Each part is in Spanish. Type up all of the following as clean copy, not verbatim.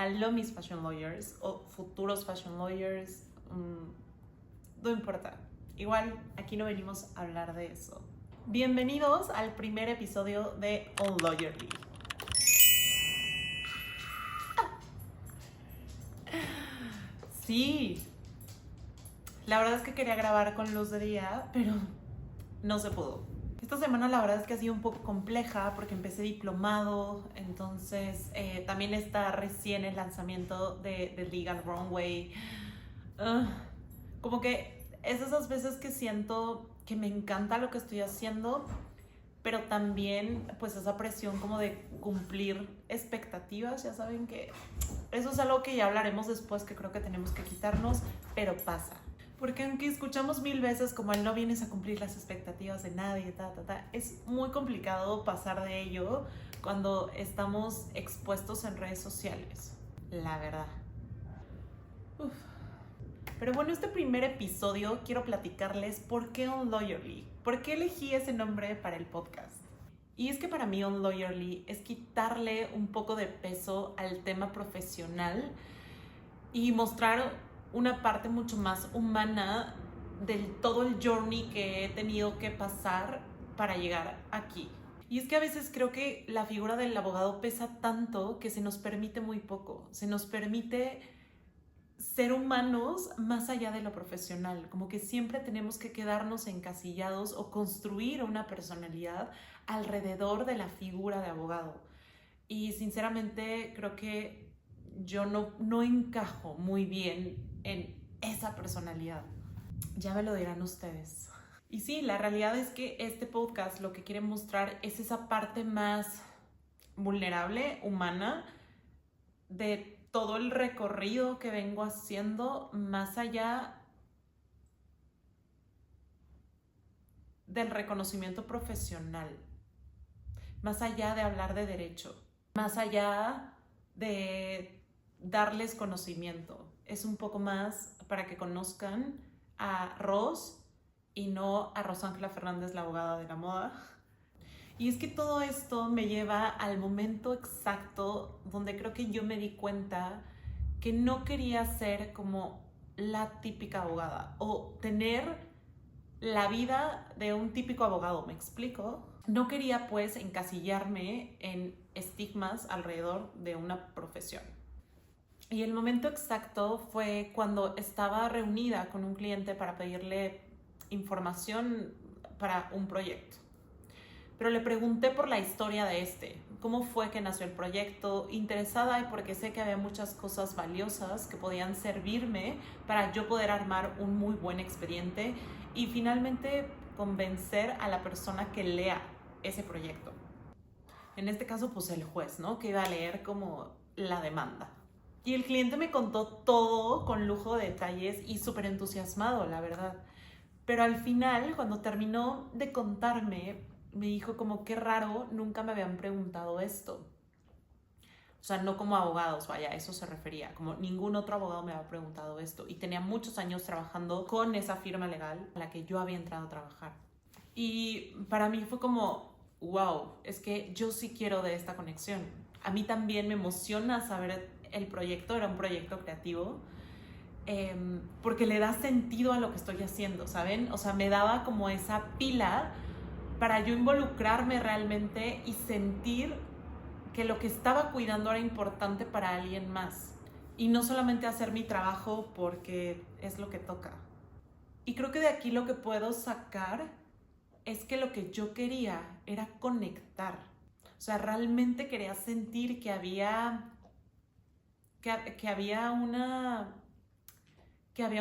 Hello, mis fashion lawyers o futuros fashion lawyers, no importa. Igual, aquí no venimos a hablar de eso. Bienvenidos al primer episodio de Unlawyerly. Sí, la verdad es que quería grabar con luz de día, pero no se pudo. Esta semana la verdad es que ha sido un poco compleja porque empecé diplomado, entonces también está recién el lanzamiento de Legal Runway. Como que es esas veces que siento que me encanta lo que estoy haciendo, pero también pues esa presión como de cumplir expectativas. Ya saben que eso es algo que ya hablaremos después, que creo que tenemos que quitarnos, pero pasa. Porque aunque escuchamos 1000 veces como el no vienes a cumplir las expectativas de nadie, es muy complicado pasar de ello cuando estamos expuestos en redes sociales, la verdad. Uf. Pero bueno, este primer episodio quiero platicarles por qué Unlawyerly, por qué elegí ese nombre para el podcast. Y es que para mí Unlawyerly es quitarle un poco de peso al tema profesional y mostrar una parte mucho más humana del todo el journey que he tenido que pasar para llegar aquí. Y es que a veces creo que la figura del abogado pesa tanto que se nos permite muy poco, se nos permite ser humanos más allá de lo profesional, como que siempre tenemos que quedarnos encasillados o construir una personalidad alrededor de la figura de abogado. Y sinceramente creo que yo no encajo muy bien en esa personalidad. Ya me lo dirán ustedes. Y sí, la realidad es que este podcast lo que quiere mostrar es esa parte más vulnerable, humana, de todo el recorrido que vengo haciendo, más allá del reconocimiento profesional, más allá de hablar de derecho, más allá de darles conocimiento. Es un poco más para que conozcan a Ros y no a Rosángela Fernández, la abogada de la moda. Y es que todo esto me lleva al momento exacto donde creo que yo me di cuenta que no quería ser como la típica abogada o tener la vida de un típico abogado, ¿me explico? No quería pues encasillarme en estigmas alrededor de una profesión. Y el momento exacto fue cuando estaba reunida con un cliente para pedirle información para un proyecto. Pero le pregunté por la historia de cómo fue que nació el proyecto, interesada y porque sé que había muchas cosas valiosas que podían servirme para yo poder armar un muy buen expediente y finalmente convencer a la persona que lea ese proyecto. En este caso, pues el juez, ¿no? Que iba a leer como la demanda. Y el cliente me contó todo con lujo de detalles y súper entusiasmado, la verdad. Pero al final, cuando terminó de contarme, me dijo como qué raro, nunca me habían preguntado esto. O sea, no como abogados, vaya, a eso se refería. Como ningún otro abogado me había preguntado esto. Y tenía muchos años trabajando con esa firma legal a la que yo había entrado a trabajar. Y para mí fue como, wow, es que yo sí quiero de esta conexión. A mí también me emociona saber el proyecto, era un proyecto creativo. Porque le da sentido a lo que estoy haciendo, ¿saben? O sea, me daba como esa pila para yo involucrarme realmente y sentir que lo que estaba cuidando era importante para alguien más y no solamente hacer mi trabajo porque es lo que toca. Y creo que de aquí lo que puedo sacar es que lo que yo quería era conectar. O sea, realmente quería sentir que había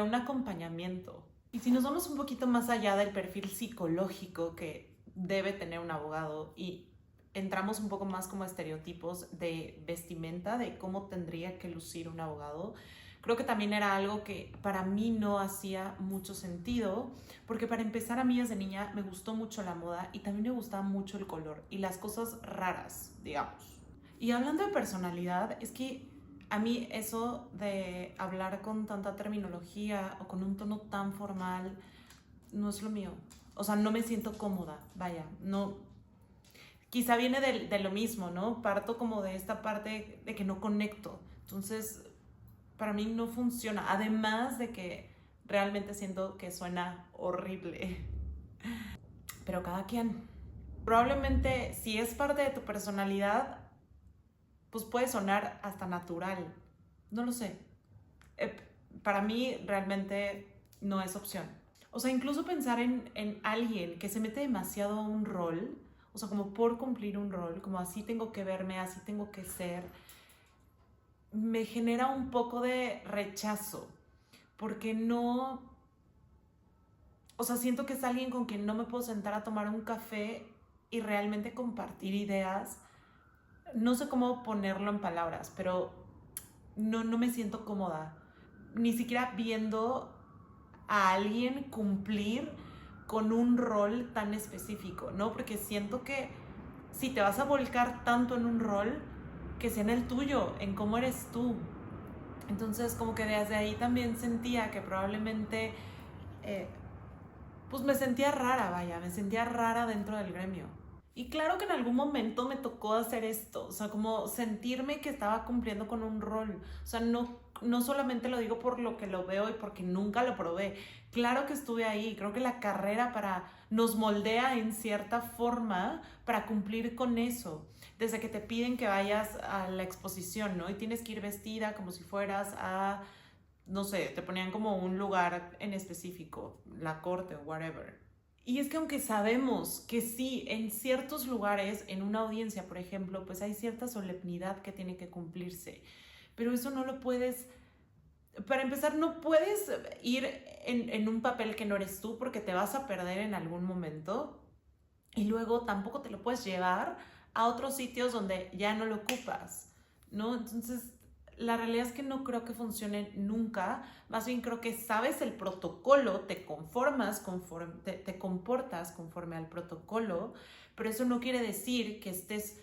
un acompañamiento. Y si nos vamos un poquito más allá del perfil psicológico que debe tener un abogado y entramos un poco más como estereotipos de vestimenta, de cómo tendría que lucir un abogado, creo que también era algo que para mí no hacía mucho sentido, porque para empezar a mí desde niña me gustó mucho la moda y también me gustaba mucho el color y las cosas raras, digamos. Y hablando de personalidad, es que a mí eso de hablar con tanta terminología o con un tono tan formal no es lo mío. O sea, no me siento cómoda, vaya, no. Quizá viene de lo mismo, ¿no? Parto como de esta parte de que no conecto. Entonces, para mí no funciona. Además de que realmente siento que suena horrible. Pero cada quien. Probablemente si es parte de tu personalidad, pues puede sonar hasta natural. No lo sé. Para mí realmente no es opción. O sea, incluso pensar en alguien que se mete demasiado a un rol, o sea, como por cumplir un rol, como así tengo que verme, así tengo que ser, me genera un poco de rechazo, porque no, o sea, siento que es alguien con quien no me puedo sentar a tomar un café y realmente compartir ideas. No sé cómo ponerlo en palabras, pero no me siento cómoda, ni siquiera viendo a alguien cumplir con un rol tan específico, ¿no? Porque siento que si te vas a volcar tanto en un rol, que sea en el tuyo, en cómo eres tú. Entonces, como que desde ahí también sentía que probablemente, pues me sentía rara, vaya, me sentía rara dentro del gremio. Y claro que en algún momento me tocó hacer esto, o sea, como sentirme que estaba cumpliendo con un rol. O sea, no solamente lo digo por lo que lo veo y porque nunca lo probé. Claro que estuve ahí, creo que la carrera nos moldea en cierta forma para cumplir con eso. Desde que te piden que vayas a la exposición, ¿no? Y tienes que ir vestida como si fueras a, no sé, te ponían como un lugar en específico, la corte o whatever. Y es que aunque sabemos que sí, en ciertos lugares, en una audiencia, por ejemplo, pues hay cierta solemnidad que tiene que cumplirse, pero eso no lo puedes, para empezar, no puedes ir en un papel que no eres tú porque te vas a perder en algún momento y luego tampoco te lo puedes llevar a otros sitios donde ya no lo ocupas, ¿no? Entonces, la realidad es que no creo que funcione nunca, más bien creo que sabes el protocolo, te conformas conforme, te comportas conforme al protocolo, pero eso no quiere decir que estés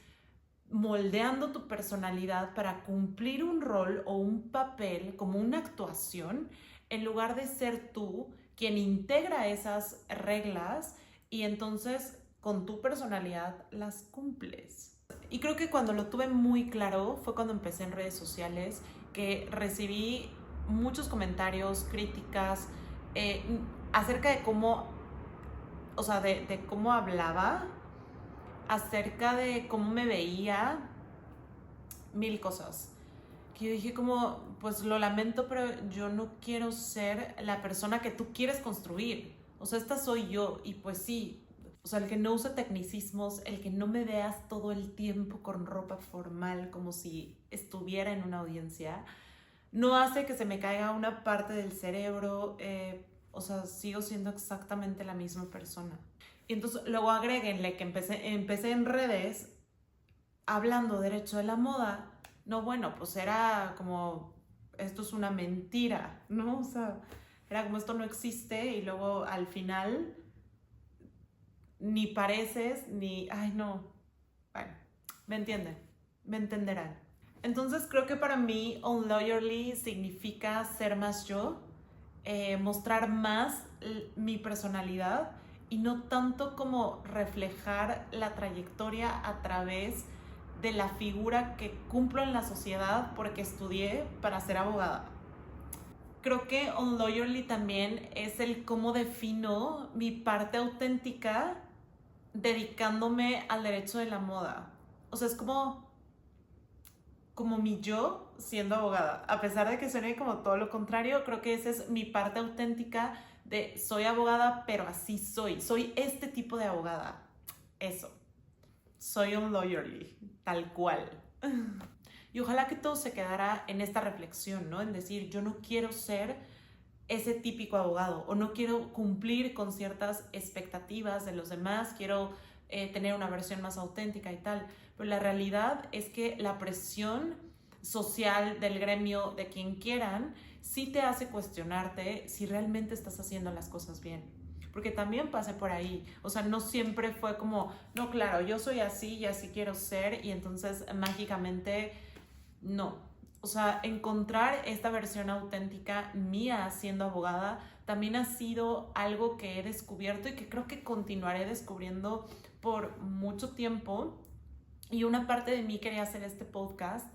moldeando tu personalidad para cumplir un rol o un papel como una actuación en lugar de ser tú quien integra esas reglas y entonces con tu personalidad las cumples. Y creo que cuando lo tuve muy claro fue cuando empecé en redes sociales, que recibí muchos comentarios, críticas acerca de cómo, o sea, de cómo hablaba, acerca de cómo me veía, mil cosas. Que yo dije como, pues lo lamento, pero yo no quiero ser la persona que tú quieres construir. O sea, esta soy yo y pues sí. O sea, el que no use tecnicismos, el que no me veas todo el tiempo con ropa formal como si estuviera en una audiencia, no hace que se me caiga una parte del cerebro. O sea, sigo siendo exactamente la misma persona. Y entonces luego agréguenle que empecé en redes hablando derecho de la moda. No, bueno, pues era como, esto es una mentira, ¿no? O sea, era como esto no existe y luego al final ni pareces, ni, ay no, bueno, me entienden, me entenderán. Entonces creo que para mí Unlawyerly significa ser más yo, mostrar más mi personalidad y no tanto como reflejar la trayectoria a través de la figura que cumplo en la sociedad porque estudié para ser abogada. Creo que Unlawyerly también es el cómo defino mi parte auténtica dedicándome al derecho de la moda. O sea, es como mi yo siendo abogada. A pesar de que suene como todo lo contrario, creo que esa es mi parte auténtica de soy abogada, pero así soy. Soy este tipo de abogada. Eso. Soy Unlawyerly, tal cual. Y ojalá que todo se quedara en esta reflexión, ¿no? En decir, yo no quiero ser ese típico abogado o no quiero cumplir con ciertas expectativas de los demás, quiero tener una versión más auténtica y tal. Pero la realidad es que la presión social del gremio, de quien quieran, sí te hace cuestionarte si realmente estás haciendo las cosas bien. Porque también pasé por ahí, o sea, no siempre fue como, no, claro, yo soy así y así quiero ser y entonces mágicamente no. O sea, encontrar esta versión auténtica mía siendo abogada también ha sido algo que he descubierto y que creo que continuaré descubriendo por mucho tiempo. Y una parte de mí quería hacer este podcast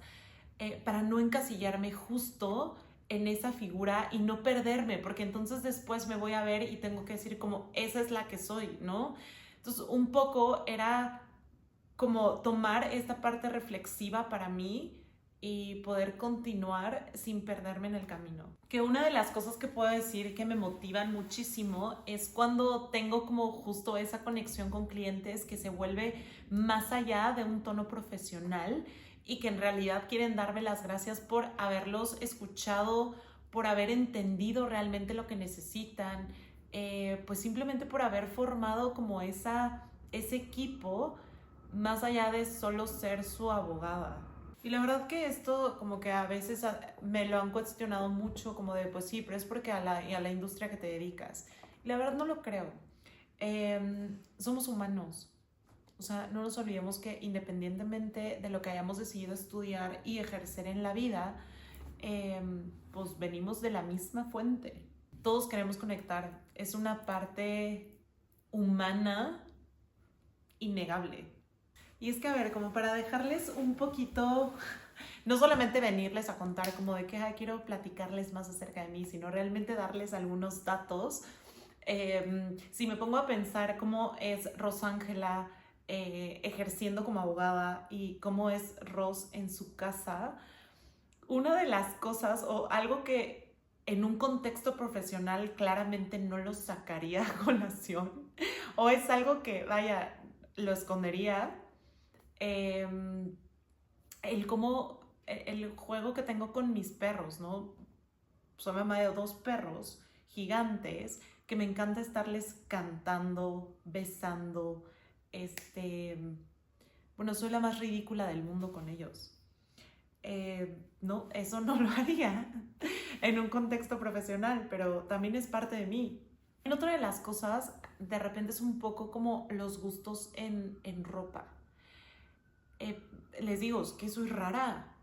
para no encasillarme justo en esa figura y no perderme, porque entonces después me voy a ver y tengo que decir como, esa es la que soy, ¿no? Entonces, un poco era como tomar esta parte reflexiva para mí y poder continuar sin perderme en el camino. Que una de las cosas que puedo decir que me motivan muchísimo es cuando tengo como justo esa conexión con clientes que se vuelve más allá de un tono profesional y que en realidad quieren darme las gracias por haberlos escuchado, por haber entendido realmente lo que necesitan, pues simplemente por haber formado como ese equipo más allá de solo ser su abogada. Y la verdad que esto como que a veces me lo han cuestionado mucho, como de pues sí, pero es porque a la industria que te dedicas. Y la verdad no lo creo. Somos humanos. O sea, no nos olvidemos que independientemente de lo que hayamos decidido estudiar y ejercer en la vida, pues venimos de la misma fuente. Todos queremos conectar. Es una parte humana innegable. Y es que, a ver, como para dejarles un poquito, no solamente venirles a contar como de que quiero platicarles más acerca de mí, sino realmente darles algunos datos. Si me pongo a pensar cómo es Rosángela ejerciendo como abogada y cómo es Ros en su casa, una de las cosas o algo que en un contexto profesional claramente no lo sacaría a colación o es algo que, vaya, lo escondería, el juego que tengo con mis perros, ¿no? Soy mamá de 2 perros gigantes que me encanta estarles cantando, besando, bueno, soy la más ridícula del mundo con ellos. No, eso no lo haría en un contexto profesional, pero también es parte de mí. En otra de las cosas, de repente es un poco como los gustos en ropa. Les digo, es que soy rara,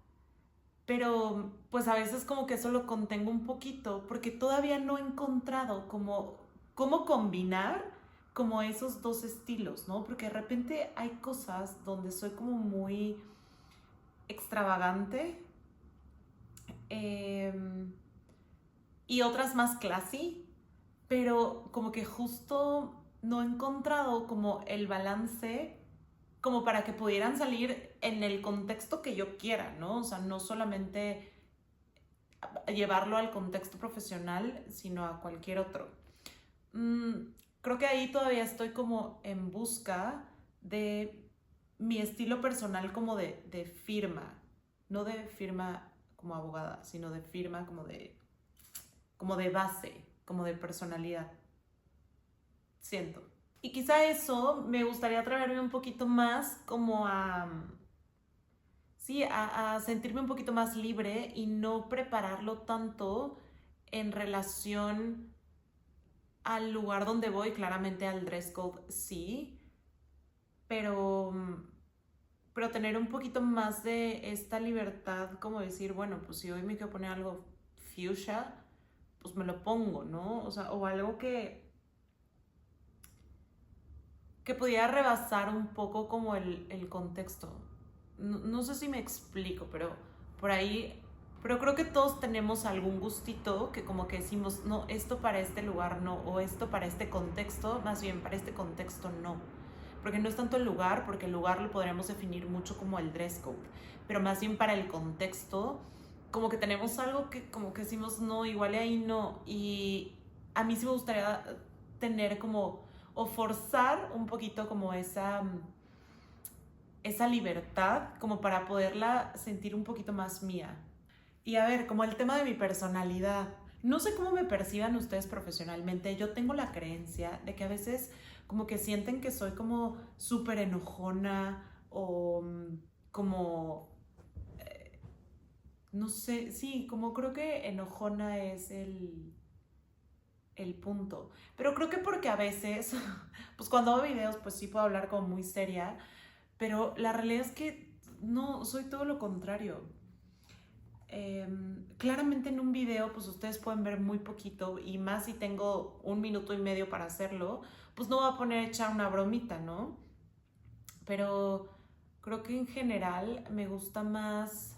pero pues a veces como que eso lo contengo un poquito porque todavía no he encontrado como cómo combinar como esos dos estilos, ¿no? Porque de repente hay cosas donde soy como muy extravagante y otras más classy, pero como que justo no he encontrado como el balance como para que pudieran salir en el contexto que yo quiera, ¿no? O sea, no solamente llevarlo al contexto profesional, sino a cualquier otro. Creo que ahí todavía estoy como en busca de mi estilo personal como de firma, no de firma como abogada, sino de firma como de base, como de personalidad. Siento. Y quizá eso me gustaría atreverme un poquito más como sí, a sentirme un poquito más libre y no prepararlo tanto en relación al lugar donde voy, claramente al dress code sí, pero, pero tener un poquito más de esta libertad, como decir, bueno, pues si hoy me quiero poner algo fuchsia, pues me lo pongo, ¿no? O sea, o algo que pudiera rebasar un poco como el contexto. No sé si me explico, pero por ahí, pero creo que todos tenemos algún gustito que como que decimos, no, esto para este lugar no, o esto para este contexto, más bien para este contexto no. Porque no es tanto el lugar, porque el lugar lo podríamos definir mucho como el dress code, pero más bien para el contexto, como que tenemos algo que como que decimos, no, igual ahí no. Y a mí sí me gustaría tener como, o forzar un poquito como esa libertad como para poderla sentir un poquito más mía. Y a ver, como el tema de mi personalidad, no sé cómo me perciban ustedes profesionalmente, yo tengo la creencia de que a veces como que sienten que soy como súper enojona o como, no sé, sí, como creo que enojona es el punto. Pero creo que porque a veces, pues cuando hago videos, pues sí puedo hablar como muy seria, pero la realidad es que no, soy todo lo contrario. Claramente en un video, pues ustedes pueden ver muy poquito y más si tengo 1 minuto y medio para hacerlo, pues no voy a poner a echar una bromita, ¿no? Pero creo que en general me gusta más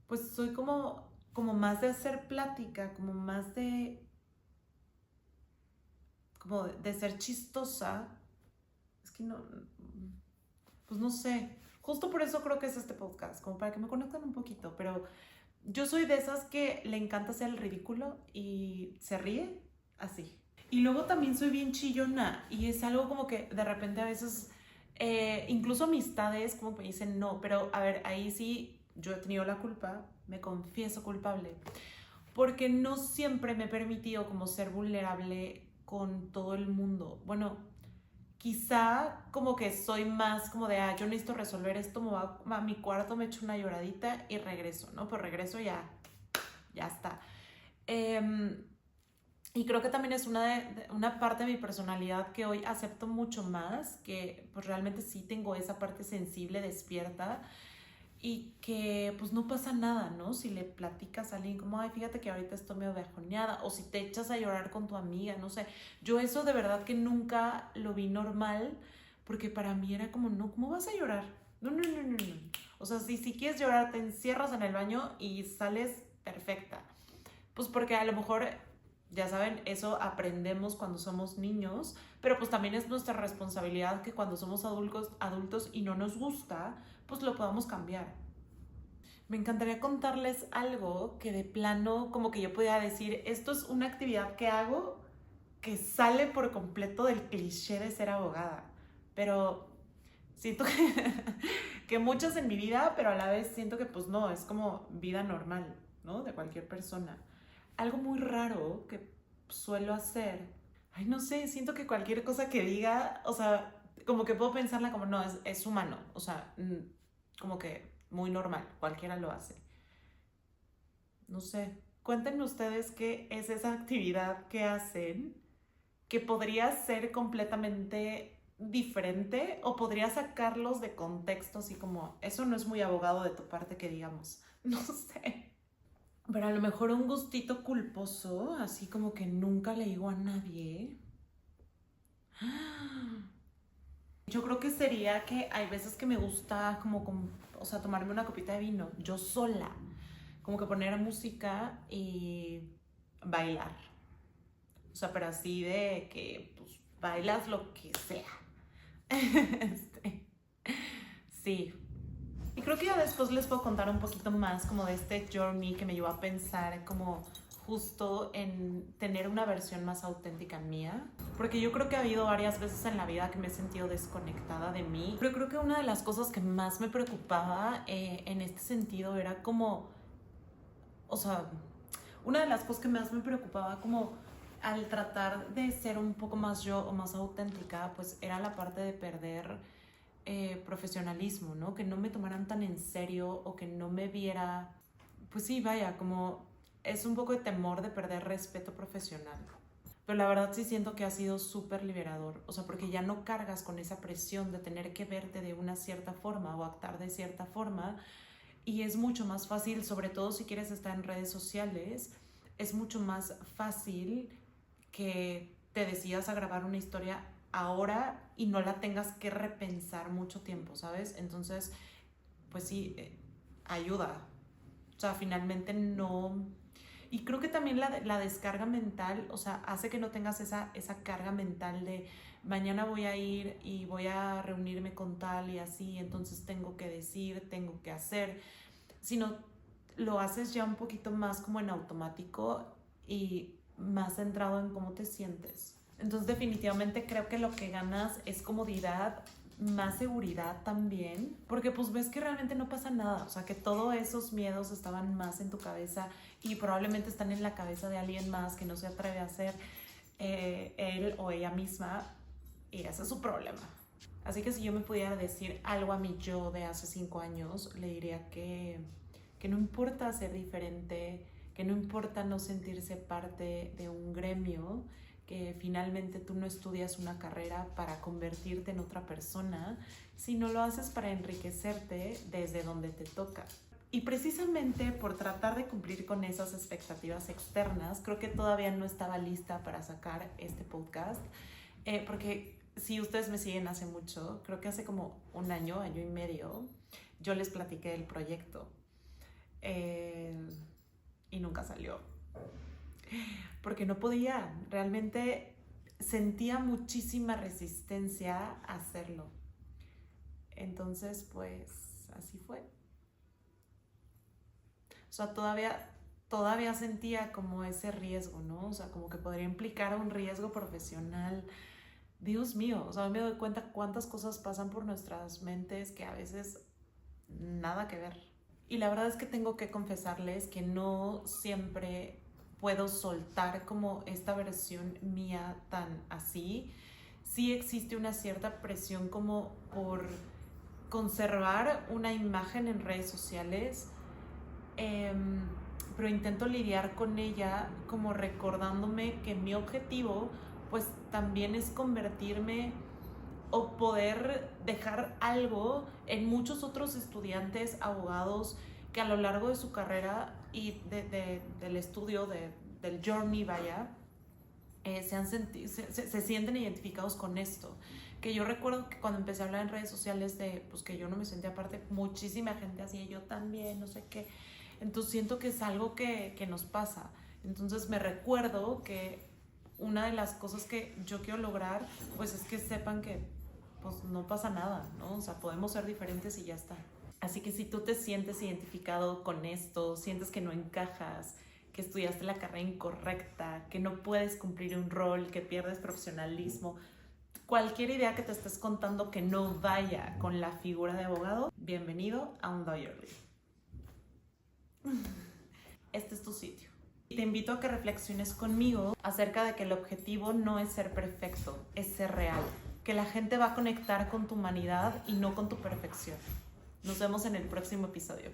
pues soy como más de hacer plática, como más de ser chistosa. Es que no, pues no sé. Justo por eso creo que es este podcast, como para que me conozcan un poquito, pero yo soy de esas que le encanta hacer el ridículo y se ríe así. Y luego también soy bien chillona y es algo como que de repente a veces, incluso amistades como me dicen no, pero a ver, ahí sí yo he tenido la culpa, me confieso culpable, porque no siempre me he permitido como ser vulnerable con todo el mundo. Bueno, quizá como que soy más como de, yo necesito resolver esto, me voy a mi cuarto, me echo una lloradita y regreso, ¿no? Pues regreso ya está. Y creo que también es una parte de mi personalidad que hoy acepto mucho más, que pues realmente sí tengo esa parte sensible, despierta, y que pues no pasa nada, ¿no? Si le platicas a alguien como, ay, fíjate que ahorita estoy medio bajoneada, o si te echas a llorar con tu amiga, no sé. Yo eso de verdad que nunca lo vi normal, porque para mí era como, no, ¿cómo vas a llorar? No, no, no, no, no. O sea, si quieres llorar, te encierras en el baño y sales perfecta. Pues porque a lo mejor, ya saben, eso aprendemos cuando somos niños, pero pues también es nuestra responsabilidad que cuando somos adultos y no nos gusta, pues lo podamos cambiar. Me encantaría contarles algo que de plano como que yo podía decir, esto es una actividad que hago que sale por completo del cliché de ser abogada, pero siento que muchas en mi vida, pero a la vez siento que pues no, es como vida normal, ¿no? De cualquier persona. Algo muy raro que suelo hacer, ay, no sé, siento que cualquier cosa que diga, o sea, como que puedo pensarla como, no, es humano, o sea, como que muy normal, cualquiera lo hace. No sé, cuéntenme ustedes qué es esa actividad que hacen que podría ser completamente diferente o podría sacarlos de contexto, así como, eso no es muy abogado de tu parte que digamos, no sé. Pero a lo mejor un gustito culposo, así como que nunca le digo a nadie. Yo creo que sería que hay veces que me gusta o sea, tomarme una copita de vino, yo sola, como que poner música y bailar. O sea, pero así de que pues bailas lo que sea. Este, sí. Y creo que ya después les puedo contar un poquito más como de este journey que me llevó a pensar como justo en tener una versión más auténtica mía. Porque yo creo que ha habido varias veces en la vida que me he sentido desconectada de mí. Pero creo que una de las cosas que más me preocupaba en este sentido era como, o sea, una de las cosas que más me preocupaba como al tratar de ser un poco más yo o más auténtica, pues era la parte de perder profesionalismo, ¿no? Que no me tomaran tan en serio o que no me viera, pues sí, vaya, como es un poco de temor de perder respeto profesional. Pero la verdad sí siento que ha sido súper liberador, o sea, porque ya no cargas con esa presión de tener que verte de una cierta forma o actuar de cierta forma, y es mucho más fácil, sobre todo si quieres estar en redes sociales, es mucho más fácil que te decidas a grabar una historia ahora y no la tengas que repensar mucho tiempo, ¿sabes? Entonces, pues sí, ayuda. O sea, finalmente no... Y creo que también la descarga mental, o sea, hace que no tengas esa carga mental de mañana voy a ir y voy a reunirme con tal y así, entonces tengo que decir, tengo que hacer, sino lo haces ya un poquito más como en automático y más centrado en cómo te sientes. Entonces definitivamente creo que lo que ganas es comodidad, más seguridad también, porque pues ves que realmente no pasa nada, o sea que todos esos miedos estaban más en tu cabeza y probablemente están en la cabeza de alguien más que no se atreve a hacer él o ella misma, y ese es su problema. Así que si yo me pudiera decir algo a mi yo de hace 5 años, le diría que no importa ser diferente, que no importa no sentirse parte de un gremio, que finalmente tú no estudias una carrera para convertirte en otra persona, sino lo haces para enriquecerte desde donde te toca. Y precisamente por tratar de cumplir con esas expectativas externas, creo que todavía no estaba lista para sacar este podcast, porque si ustedes me siguen hace mucho, creo que hace como un año y medio, yo les platiqué del proyecto. y nunca salió. Porque no podía, realmente sentía muchísima resistencia a hacerlo. Entonces, pues, así fue. O sea, todavía sentía como ese riesgo, ¿no? O sea, como que podría implicar un riesgo profesional. Dios mío, o sea, me doy cuenta cuántas cosas pasan por nuestras mentes que a veces nada que ver. Y la verdad es que tengo que confesarles que no siempre puedo soltar como esta versión mía tan así. Sí existe una cierta presión como por conservar una imagen en redes sociales, pero intento lidiar con ella como recordándome que mi objetivo pues también es convertirme o poder dejar algo en muchos otros estudiantes, abogados que a lo largo de su carrera y del estudio, del journey, vaya, se sienten identificados con esto. Que yo recuerdo que cuando empecé a hablar en redes sociales de pues que yo no me sentía parte, muchísima gente hacía, yo también, no sé qué. Entonces siento que es algo que nos pasa. Entonces me recuerdo que una de las cosas que yo quiero lograr pues es que sepan que pues no pasa nada, ¿no? O sea, podemos ser diferentes y ya está. Así que si tú te sientes identificado con esto, sientes que no encajas, que estudiaste la carrera incorrecta, que no puedes cumplir un rol, que pierdes profesionalismo, cualquier idea que te estés contando que no vaya con la figura de abogado, bienvenido a Unlawyerly. Este es tu sitio. Te invito a que reflexiones conmigo acerca de que el objetivo no es ser perfecto, es ser real. Que la gente va a conectar con tu humanidad y no con tu perfección. Nos vemos en el próximo episodio.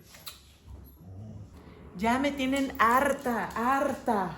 Ya me tienen harta.